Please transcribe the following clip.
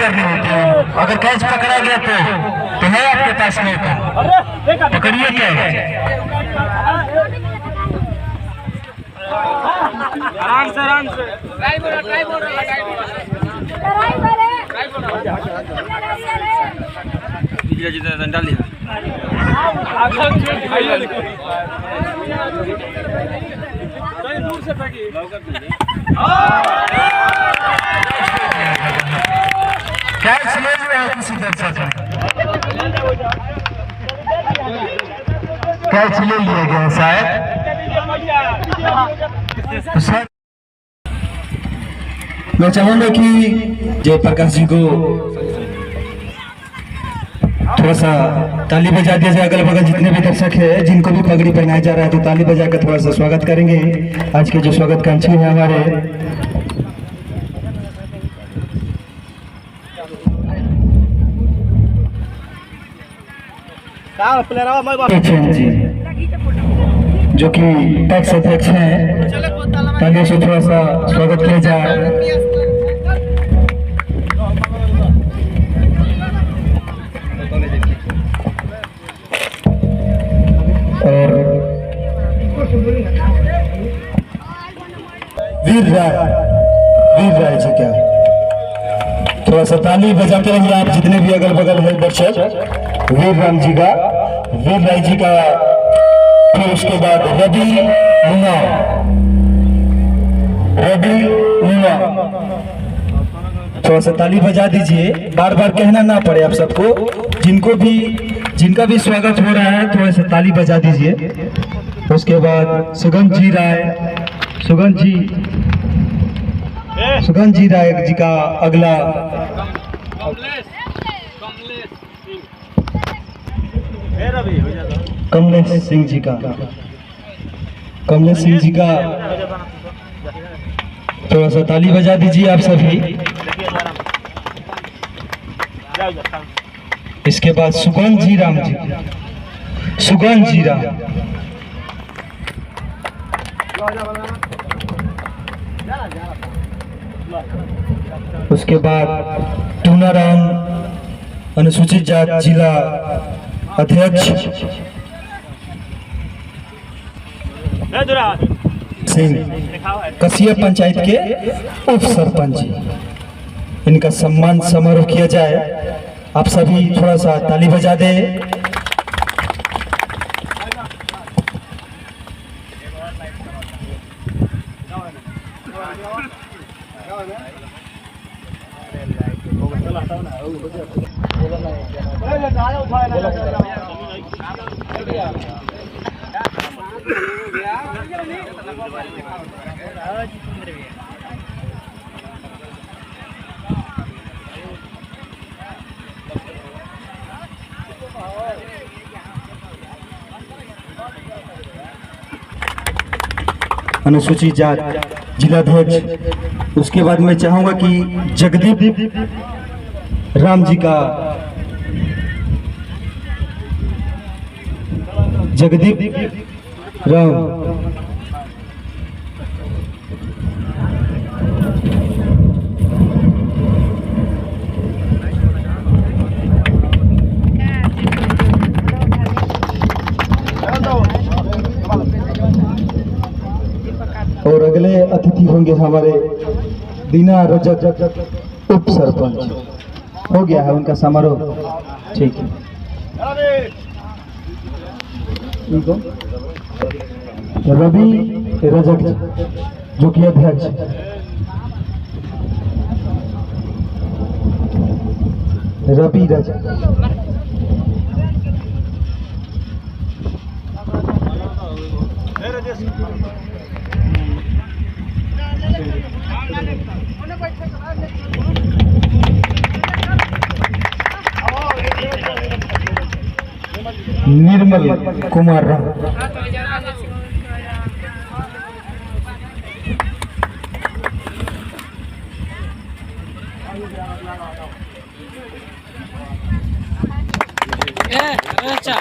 करनी होती है। अगर कैच पकड़ा गया तो है आपके पास मौका, पकड़िए कैच। आराम से आराम से डाल दिया। दूर से कैच ले लिया है किसी दर्शक ने, कैच ले लिया गया शायद। तो सर मैं चाहूंगा कि जयप्रकाश जी को थोड़ा सा ताली बजा दिया जाए। अगल बगल जितने भी दर्शक है जिनको भी पगड़ी पहनाया जा रहा है तो ताली बजा कर थोड़ा सा स्वागत करेंगे। आज के जो स्वागतकांक्षी है हमारे जी, जो कि टैक्स अध्यक्ष हैं, तालियों से थोड़ा सा स्वागत किया जाए। और वीर राय जी क्या थोड़ा सा ताली बजाते रहिए आप जितने भी अगल बगल है दर्शक। वीर राय जी का, फिर उसके बाद रवि नुआ थोड़ा सा ताली बजा दीजिए, बार बार कहना ना पड़े आप सबको। जिनका भी स्वागत हो रहा है थोड़ा सा ताली बजा दीजिए। उसके बाद सुगंध जी राय जी का अगला कमलेश सिंह जी का थोड़ा सा ताली बजा दीजिए आप सभी। इसके बाद सुगंध जी राम उसके बाद टूनाराम अनुसूचित जाति जिला अध्यक्ष सिंह, कसिया पंचायत के उप सरपंच, इनका सम्मान समारोह किया जाए। आप सभी थोड़ा सा ताली बजा दें। अनुसूचित जाति जिलाध्यक्ष। उसके बाद मैं चाहूंगा कि जगदीप राम जी का, और अगले अतिथि होंगे हमारे दीना रजक उप सरपंच। हो गया है उनका समारोह, ठीक है। रवि रजक जो कि अध्यक्ष, रवि रजक। निर्मल कुमार राव, अच्छा